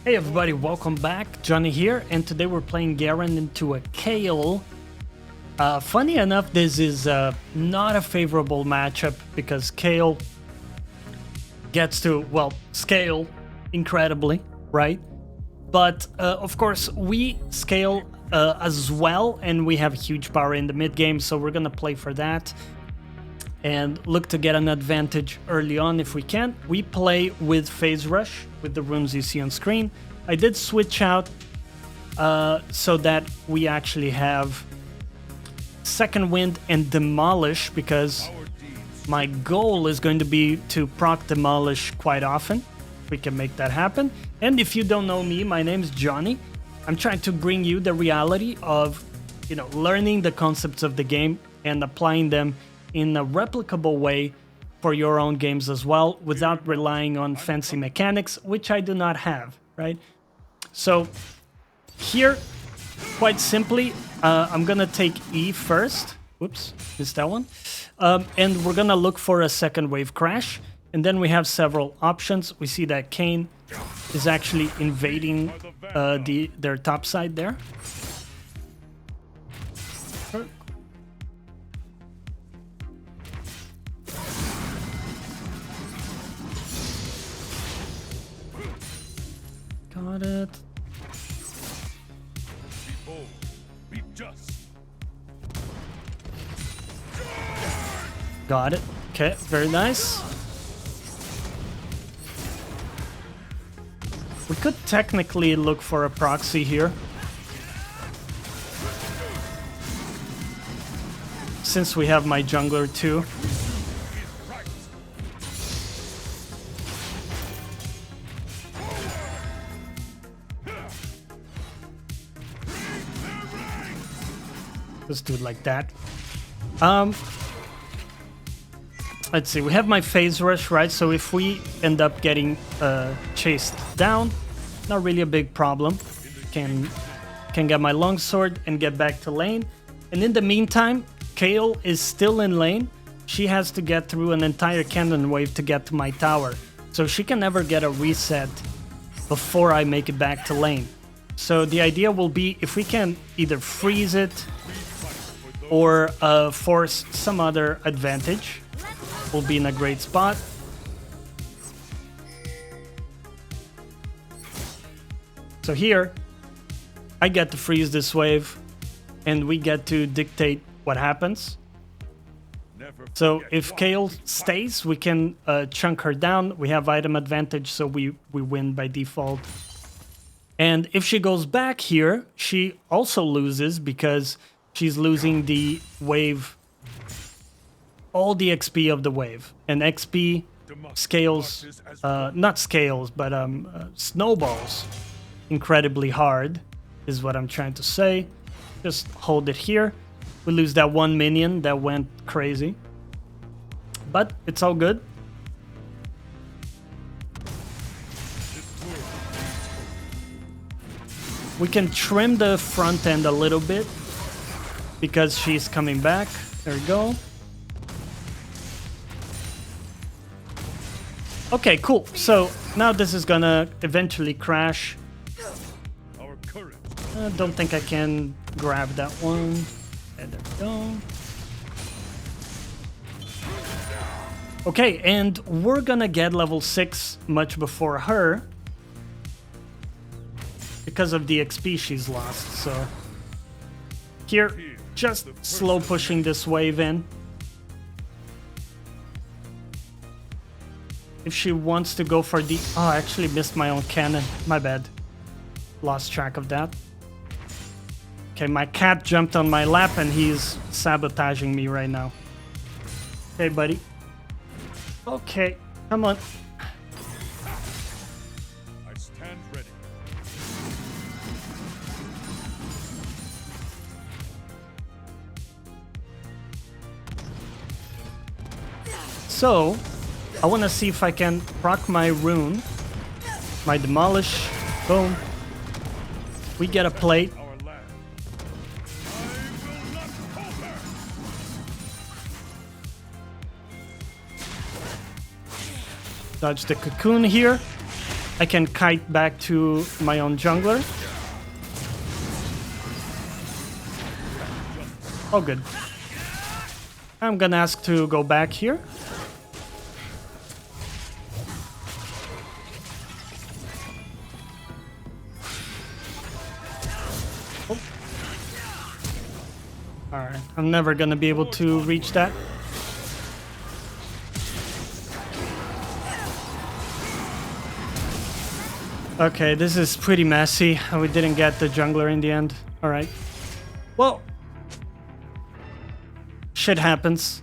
Hey everybody, welcome back. Johnny here, and today we're playing Garen into a Kayle. Funny enough, this is not a favorable matchup because Kayle gets to, well, scale incredibly, right? But of course, we scale as well, and we have huge power in the mid game, so we're gonna play for that and look to get an advantage early on if we can. We play with phase rush with the runes you see on screen. I did switch out so that we actually have second wind and demolish, because my goal is going to be to proc demolish quite often. We can make that happen. And if you don't know me, my name's Johnny. I'm trying to bring you the reality of, learning the concepts of the game and applying them in a replicable way for your own games as well, without relying on fancy mechanics, which I do not have, right? So here, quite simply, I'm gonna take E first. Whoops, missed that one. And we're gonna look for a second wave crash. And then we have several options. We see that Kayle is actually invading their top side there. Got it. Be just. Got it. Okay, very nice. We could technically look for a proxy here, since we have my jungler too. Let's do it like that. Let's see, we have my phase rush, right? So if we end up getting chased down, not really a big problem. Can get my longsword and get back to lane. And in the meantime, Kayle is still in lane. She has to get through an entire cannon wave to get to my tower. So she can never get a reset before I make it back to lane. So the idea will be, if we can either freeze it or force some other advantage, we'll be in a great spot. So here, I get to freeze this wave, and we get to dictate what happens. So if Kayle stays, we can chunk her down. We have item advantage, so we win by default. And if she goes back here, she also loses, because she's losing the wave, all the XP of the wave. And XP scales, not scales, but snowballs incredibly hard, is what I'm trying to say. Just hold it here. We lose that one minion that went crazy, but it's all good. We can trim the front end a little bit, because she's coming back. There we go. Okay, cool. So now this is gonna eventually crash. I don't think I can grab that one. And there we go. Okay, and we're gonna get level 6 much before her, because of the XP she's lost. So here, just slow pushing this wave in. If she wants to go for the... Oh, I actually missed my own cannon. My bad. Lost track of that. Okay, my cat jumped on my lap and he's sabotaging me right now. Okay, buddy. Okay, come on. I stand ready. So, I want to see if I can proc my rune. My demolish. Boom. We get a plate. Dodge the cocoon here. I can kite back to my own jungler. Oh, good. I'm gonna ask to go back here. Oh. Alright, I'm never gonna be able to reach that. Okay, this is pretty messy. We didn't get the jungler in the end. Alright. Well, shit happens.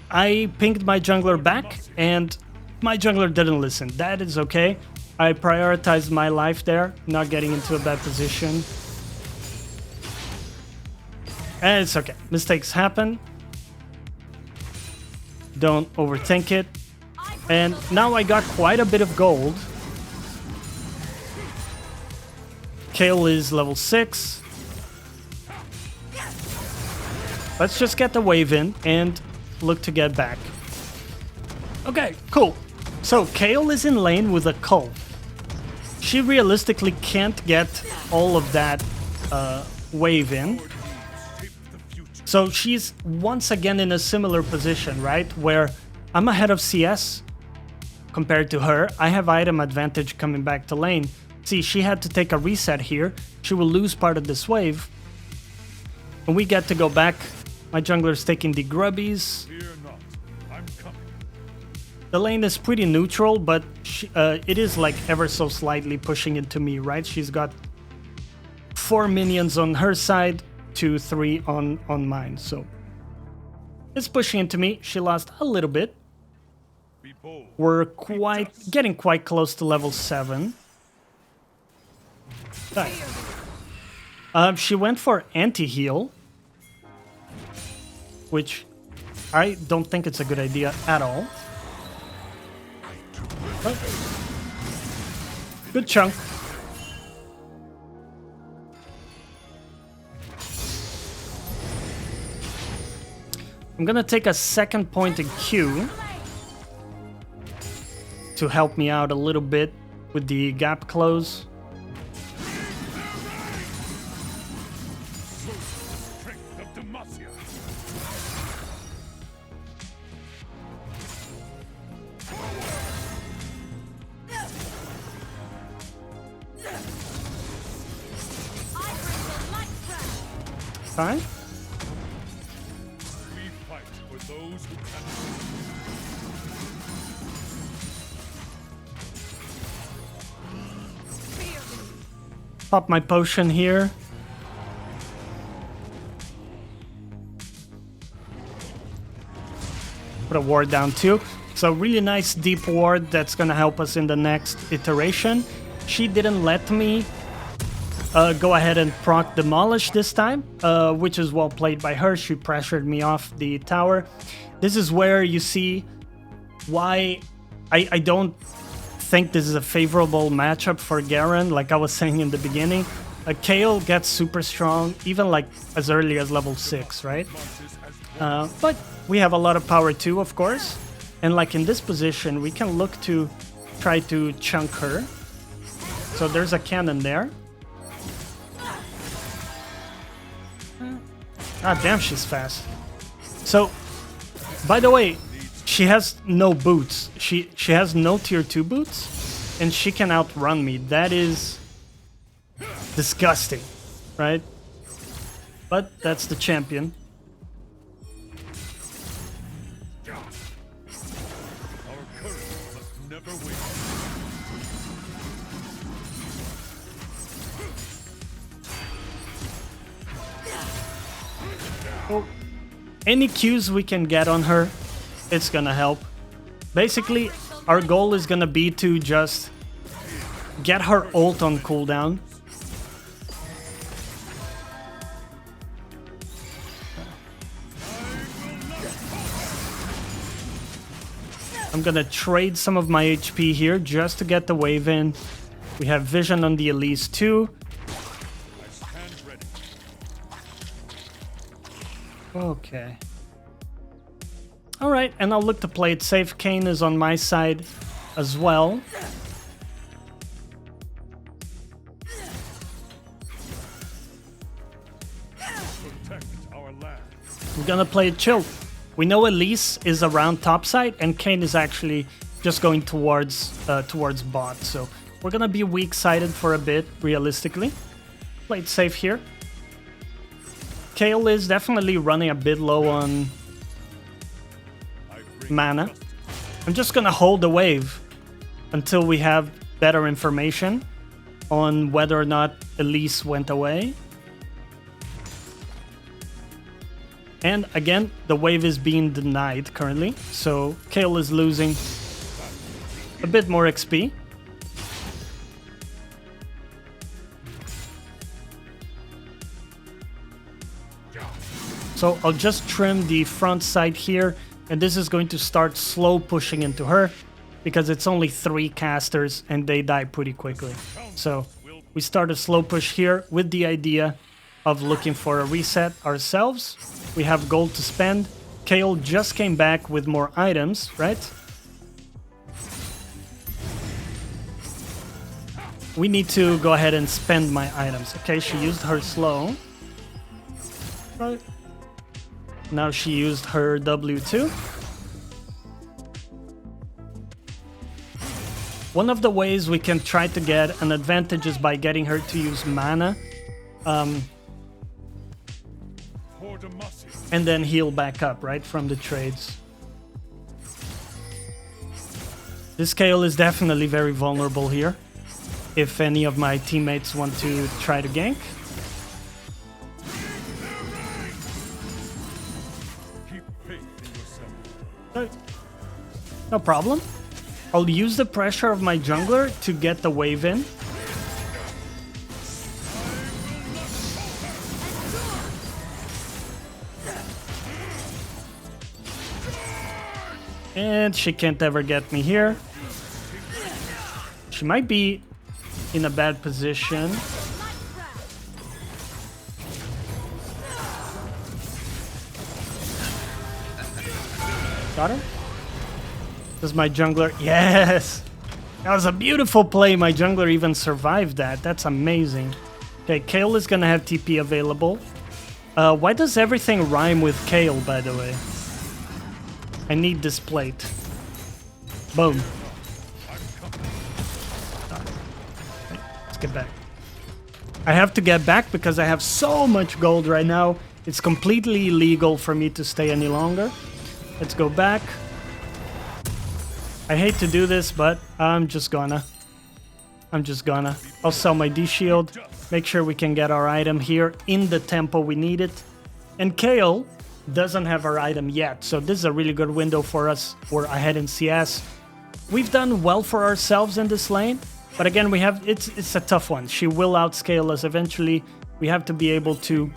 I pinged my jungler back, and my jungler didn't listen. That is okay. I prioritized my life there, not getting into a bad position. And it's okay. Mistakes happen. Don't overthink it. And now I got quite a bit of gold. Kayle is level 6. Let's just get the wave in and look to get back. Okay, cool. So Kayle is in lane with a cloak. She realistically can't get all of that wave in. So she's once again in a similar position, right? Where I'm ahead of CS compared to her. I have item advantage coming back to lane. See, she had to take a reset here. She will lose part of this wave. And we get to go back. My jungler's taking the grubbies. Fear not. I'm coming. The lane is pretty neutral, but it is like ever so slightly pushing into me, right? She's got 4 minions on her side, 2, 3 on mine. So it's pushing into me. She lost a little bit. Be bold. We're getting quite close to level 7. She went for anti-heal, which I don't think it's a good idea at all. Oh. Good chunk. I'm gonna take a second point in Q to help me out a little bit with the gap close. Fine. We fight for those who cannot. Pop my potion here. Put a ward down too. So really nice deep ward that's gonna help us in the next iteration. She didn't let me go ahead and proc demolish this time, which is well played by her. She pressured me off the tower. This is where you see why I don't think this is a favorable matchup for Garen. Like I was saying in the beginning, Kayle gets super strong, even like as early as level 6, right? But we have a lot of power too, of course. And like in this position, we can look to try to chunk her. So there's a cannon there. Ah, damn, she's fast. So, by the way, she has no boots. She has no tier 2 boots, and she can outrun me. That is disgusting, right? But that's the champion. Our courage must never wait. Well, any Qs we can get on her, it's gonna help. Basically, our goal is gonna be to just get her ult on cooldown. I'm gonna trade some of my HP here just to get the wave in. We have vision on the Elise too. I stand ready. Okay. Alright, and I'll look to play it safe. Kayn is on my side as well. Protect our land. We're gonna play it chill. We know Elise is around topside, and Kayn is actually just going towards bot. So we're gonna be weak-sided for a bit, realistically. Play it safe here. Kayle is definitely running a bit low on mana. I'm just gonna hold the wave until we have better information on whether or not Elise went away. And again, the wave is being denied currently, so Kayle is losing a bit more XP. So I'll just trim the front side here, and this is going to start slow pushing into her, because it's only 3 casters and they die pretty quickly. So we start a slow push here with the idea of looking for a reset ourselves. We have gold to spend. Kayle just came back with more items, right? We need to go ahead and spend my items. Okay, she used her slow. Right. Now she used her W2. One of the ways we can try to get an advantage is by getting her to use mana. And then heal back up, right, from the trades. This Kayle is definitely very vulnerable here. If any of my teammates want to try to gank. No problem. I'll use the pressure of my jungler to get the wave in. And she can't ever get me here. She might be in a bad position. Got her? Does my jungler... Yes! That was a beautiful play. My jungler even survived that. That's amazing. Okay, Kayle is gonna have TP available. Why does everything rhyme with Kayle, by the way? I need this plate. Boom. Let's get back. I have to get back because I have so much gold right now. It's completely illegal for me to stay any longer. Let's go back. I hate to do this, but I'm just gonna. I'll sell my D-shield. Make sure we can get our item here in the tempo we need it. And Kayle doesn't have our item yet, so this is a really good window for us. We're ahead in CS. We've done well for ourselves in this lane, but again, we have it's a tough one. She will outscale us eventually. We have to be able to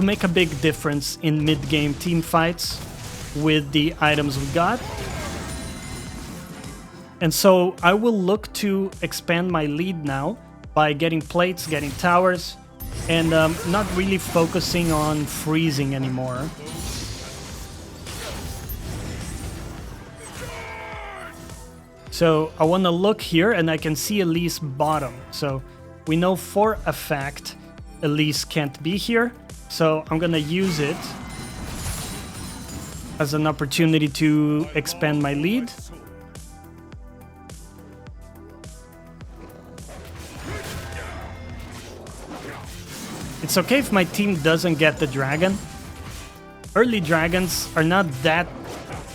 make a big difference in mid-game team fights with the items we got. And so I will look to expand my lead now by getting plates, getting towers, and not really focusing on freezing anymore. So I want to look here and I can see Elise bottom. So we know for a fact Elise can't be here. So I'm going to use it as an opportunity to expand my lead. It's okay if my team doesn't get the dragon. Early dragons are not that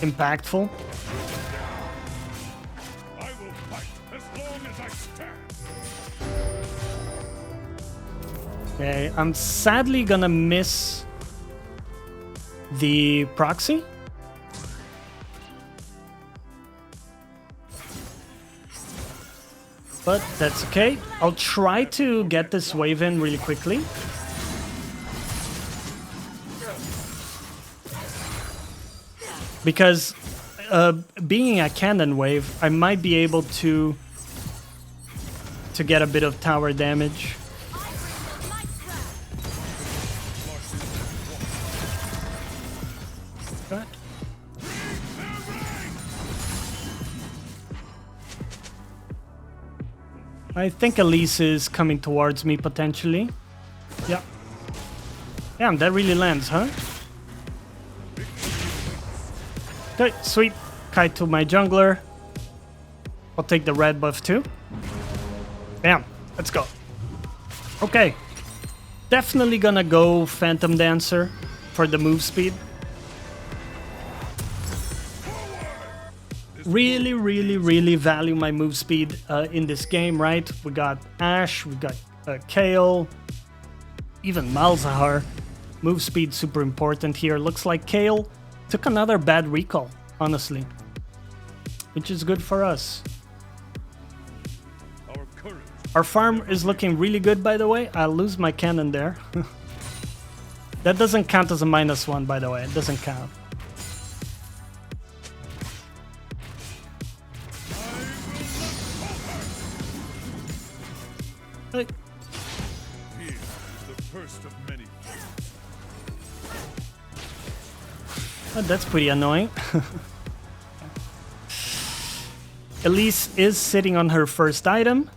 impactful. I will fight as long as I stand. Okay, I'm sadly gonna miss the proxy. But that's okay. I'll try to get this wave in really quickly. Because being a cannon wave, I might be able to get a bit of tower damage. Okay. I think Elise is coming towards me potentially. Yeah. Damn, that really lands, huh? Okay, sweet. Kite to my jungler. I'll take the red buff too. Bam, let's go. Okay. Definitely gonna go Phantom Dancer for the move speed. Really, really, really value my move speed in this game, right? We got Ashe, we got Kayle, even Malzahar. Move speed super important here. Looks like Kayle took another bad recall, honestly, which is good for us. Our farm is looking really good, by the way. I'll lose my cannon there. That doesn't count as a -1, by the way. It doesn't count. Hey. The first of many. Oh, that's pretty annoying. Elise is sitting on her first item.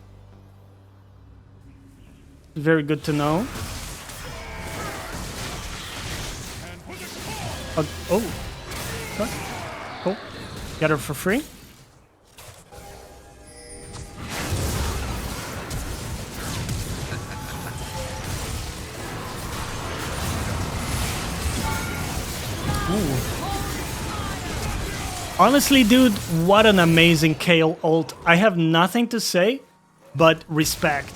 Very good to know. Oh. Okay. Cool. Get her for free. Ooh. Honestly, dude, what an amazing Kayle ult. I have nothing to say, but respect.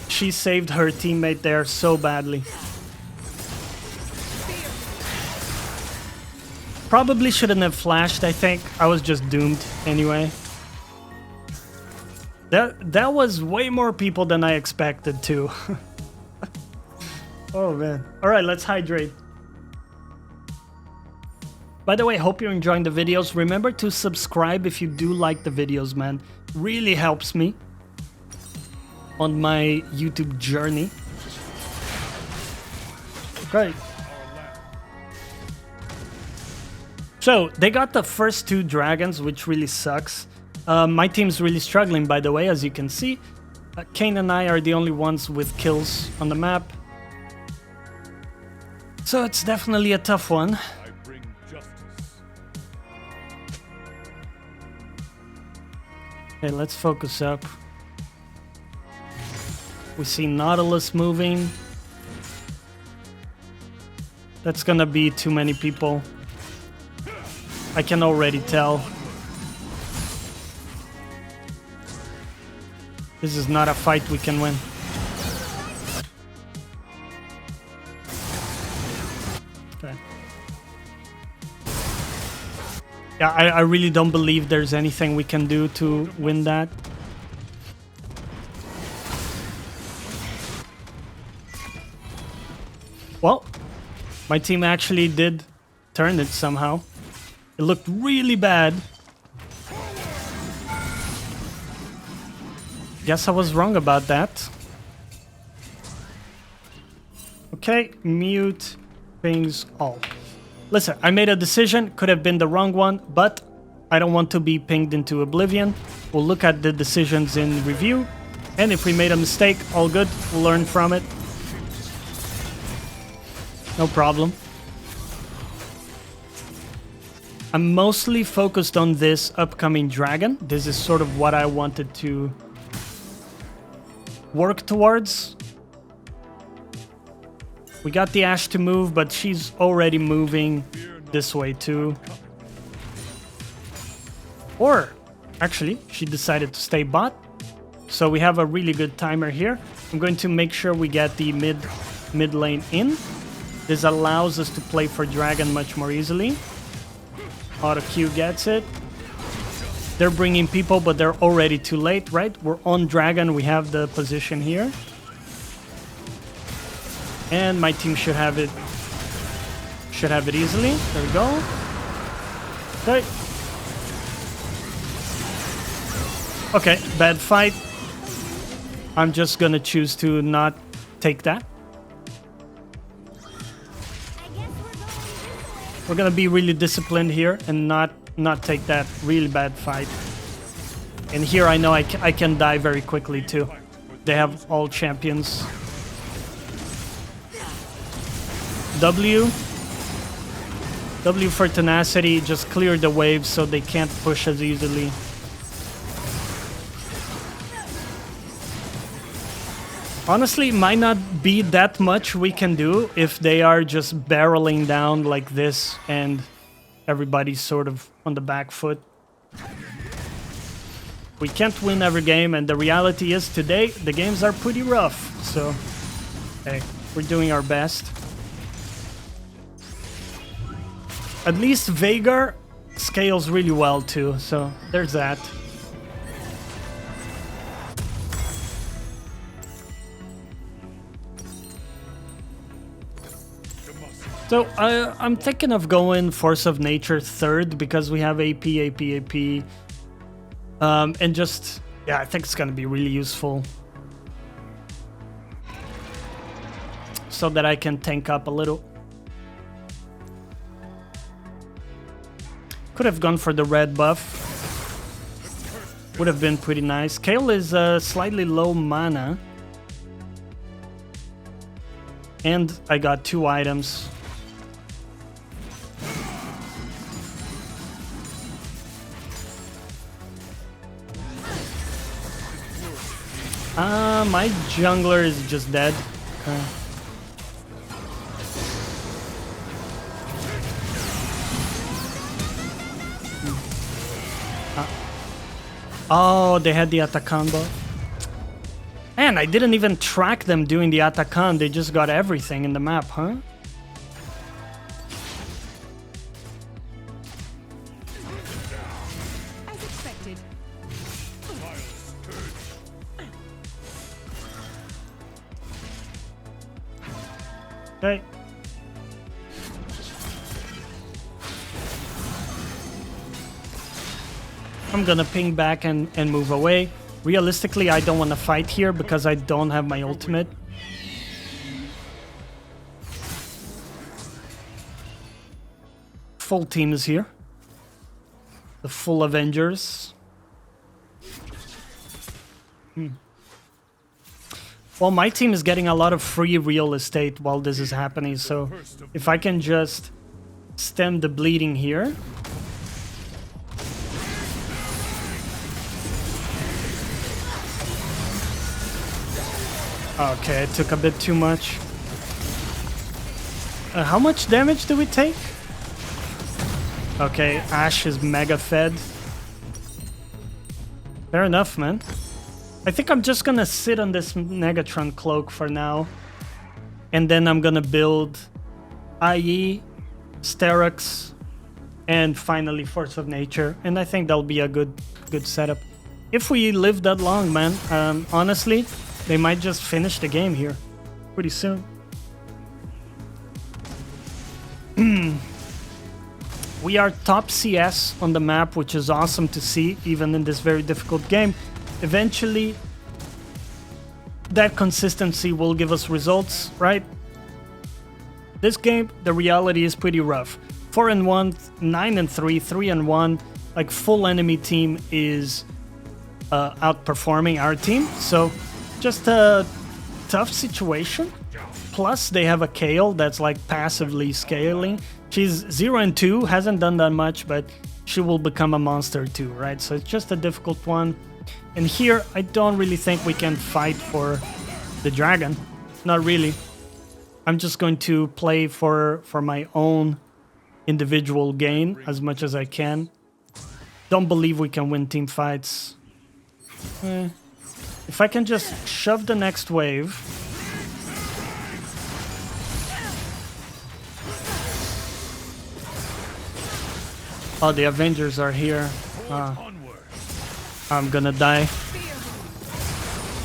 She saved her teammate there so badly. Probably shouldn't have flashed, I think. I was just doomed anyway. That was way more people than I expected too. Oh man. Alright, let's hydrate. By the way, hope you're enjoying the videos. Remember to subscribe if you do like the videos, man. Really helps me on my YouTube journey. Okay. So, they got the first 2 dragons, which really sucks. My team's really struggling, by the way, as you can see. Kane and I are the only ones with kills on the map. So it's definitely a tough one. Okay, let's focus up. We see Nautilus moving. That's gonna be too many people. I can already tell. This is not a fight we can win. Okay. Yeah, I really don't believe there's anything we can do to win that. Well, my team actually did turn it somehow. It looked really bad. Guess I was wrong about that. Okay, mute things all. Listen, I made a decision, could have been the wrong one, but I don't want to be pinged into oblivion. We'll look at the decisions in review, and if we made a mistake, all good, we'll learn from it. No problem. I'm mostly focused on this upcoming dragon. This is sort of what I wanted to work towards. We got the Ashe to move, but she's already moving this way too. Or, actually, she decided to stay bot. So we have a really good timer here. I'm going to make sure we get the mid lane in. This allows us to play for dragon much more easily. Auto Q gets it. They're bringing people, but they're already too late, right? We're on dragon. We have the position here. And my team should have it. Should have it easily. There we go. Okay. Okay, bad fight. I'm just gonna choose to not take that. We're gonna be really disciplined here and not take that really bad fight. And here I know I can die very quickly too. They have all champions. W. W for tenacity, just clear the waves so they can't push as easily. Honestly, might not be that much we can do if they are just barreling down like this and everybody's sort of on the back foot. We can't win every game, and the reality is today the games are pretty rough, so hey, we're doing our best. At least Veigar scales really well too, so there's that. So I'm thinking of going Force of Nature third because we have AP. And just, yeah, I think it's gonna be really useful. So that I can tank up a little. Could have gone for the red buff. Would have been pretty nice. Kayle is slightly low mana. And I got 2 items. My jungler is just dead. Oh, they had the Atakan buff. Man, I didn't even track them doing the Atakan. They just got everything in the map, huh? As expected. Okay. I'm gonna ping back and move away. Realistically, I don't want to fight here because I don't have my ultimate. Full team is here. The full Avengers. Well, my team is getting a lot of free real estate while this is happening, so if I can just stem the bleeding here. Okay, it took a bit too much. How much damage do we take? Okay, Ashe is mega fed. Fair enough, man. I think I'm just gonna sit on this negatron cloak for now. And then I'm gonna build IE, Sterix, and finally Force of Nature. And I think that'll be a good setup. If we live that long, man, honestly, they might just finish the game here pretty soon. We are top CS on the map, which is awesome to see, even in this very difficult game. Eventually, that consistency will give us results, right? This game, the reality is pretty rough. 4-1, 9-3, 3-1, like full enemy team is outperforming our team. So just a tough situation. Plus, they have a Kayle that's like passively scaling. She's 0-2, hasn't done that much, but she will become a monster too, right? So it's just a difficult one. And here, I don't really think we can fight for the dragon. Not really. I'm just going to play for my own individual gain as much as I can. Don't believe we can win team fights. If I can just shove the next wave. Oh, the Avengers are here. I'm gonna die.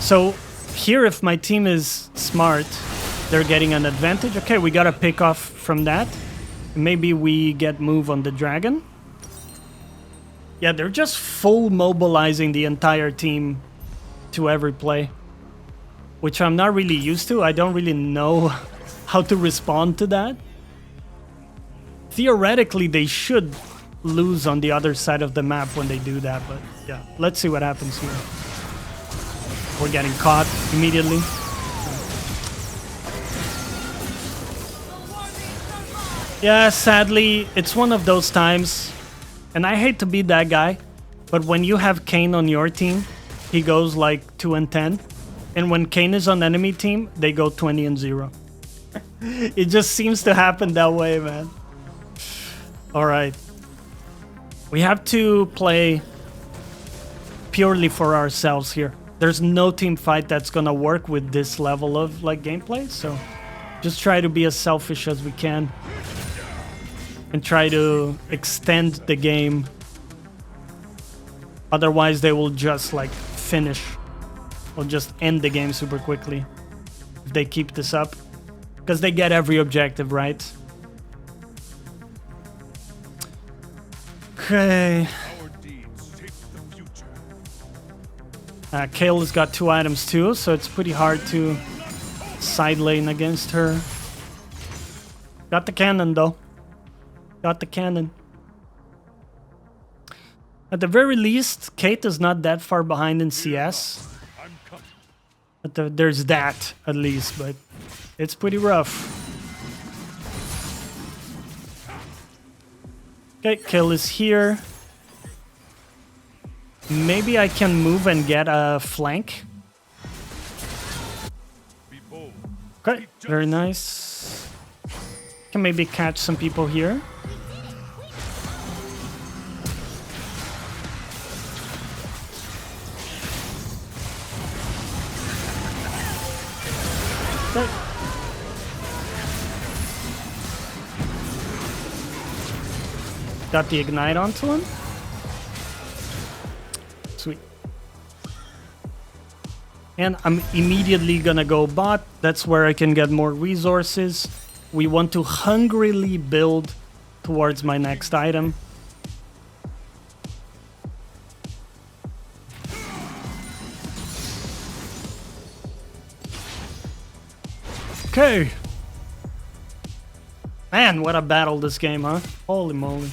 So here, if my team is smart, they're getting an advantage. Okay, we got a pick off from that. Maybe we get move on the dragon. Yeah, they're just full mobilizing the entire team to every play, which I'm not really used to. I don't really know how to respond to that. Theoretically, they should lose on the other side of the map when they do that, but yeah, let's see what happens here. We're getting caught immediately. Yeah, sadly, it's one of those times, and I hate to be that guy, but when you have Kane on your team, he goes like 2-10, and when Kane is on enemy team, they go 20-0. It just seems to happen that way, man. All right. We have to play purely for ourselves here. There's no team fight that's gonna work with this level of like gameplay, so just try to be as selfish as we can and try to extend the game. Otherwise they will just like finish or just end the game super quickly if they keep this up, because they get every objective, right? Okay. Our deeds shape the future. Kayle has got 2 items too, so it's pretty hard to side lane against her. Got the cannon though. Got the cannon. At the very least, Kate is not that far behind in CS. I'm coming. But there's that at least, but it's pretty rough. Okay, Kayle is here. Maybe I can move and get a flank. Be bold. Okay, very nice. Can maybe catch some people here. Okay. Got the ignite onto him. Sweet. And I'm immediately gonna go bot. That's where I can get more resources. We want to hungrily build towards my next item. Okay. Man, what a battle this game, huh? Holy moly.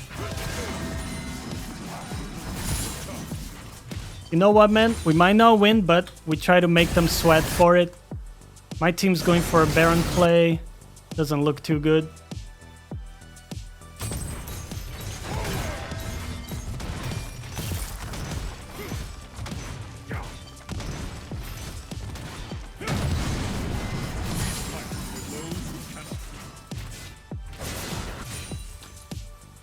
You know what, man? We might not win, but we try to make them sweat for it. My team's going for a Baron play. Doesn't look too good.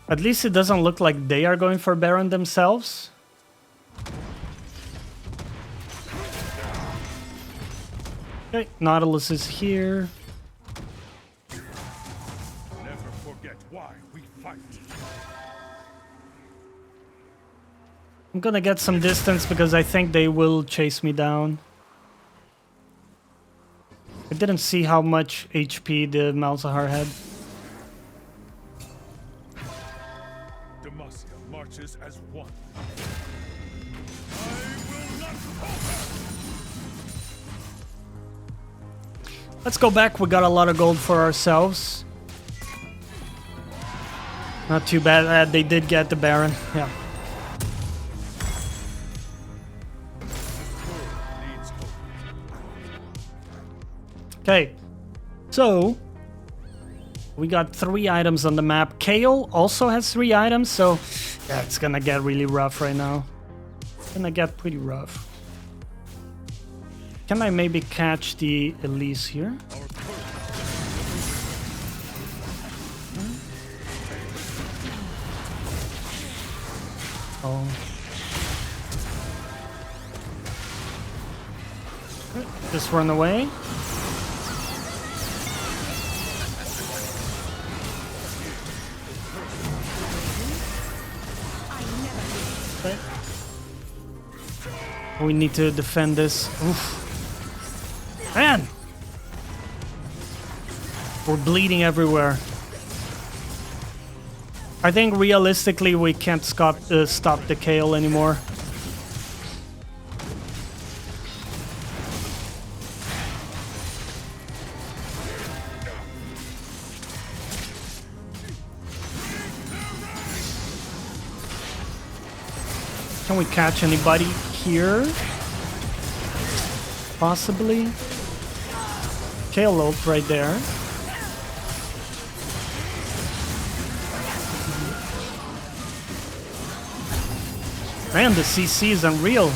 At least it doesn't look like they are going for Baron themselves. Okay, Nautilus is here. Never forget why we fight. I'm gonna get some distance because I think they will chase me down. I didn't see how much HP the Malzahar had. Demacia marches as one. I will not falter. Let's go back. We got a lot of gold for ourselves. Not too bad. They did get the Baron. Yeah. Okay. So we got 3 items on the map. Kayle also has 3 items, so yeah, it's gonna get really rough right now. It's gonna get pretty rough. Can I maybe catch the Elise here? Oh. Just run away. Okay. We need to defend this. Oof. Man! We're bleeding everywhere. I think realistically we can't stop the Kayle anymore. Can we catch anybody here? Possibly. Kayle ult right there. Man, the CC is unreal.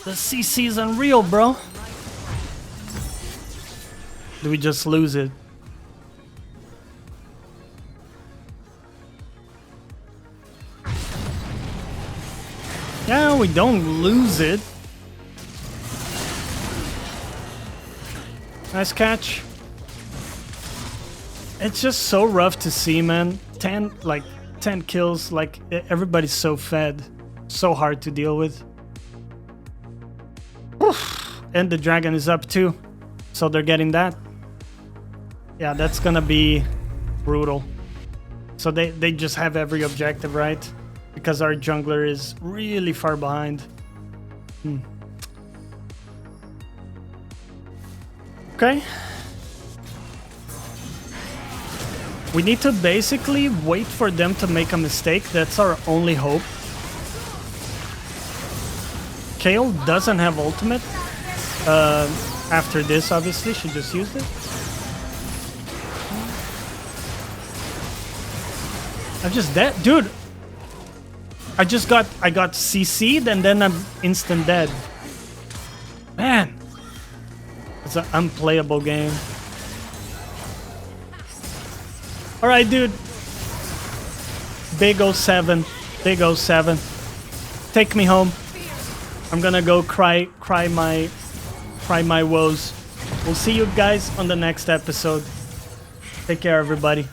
The CC is unreal, bro. Do we just lose it? Yeah, we don't lose it. Nice catch. It's just so rough to see, man. 10 kills, like everybody's so fed. So hard to deal with. Oof. And the dragon is up too. So they're getting that. Yeah, that's gonna be brutal. So they just have every objective, right? Because our jungler is really far behind. Okay. We need to basically wait for them to make a mistake. That's our only hope. Kayle doesn't have ultimate. After this, obviously, she just used it. I'm just dead, dude. I got CC'd and then I'm instant dead. Man, it's an unplayable game. All right, dude. Big 07, big 07. Take me home. I'm gonna go cry my woes. We'll see you guys on the next episode. Take care, everybody.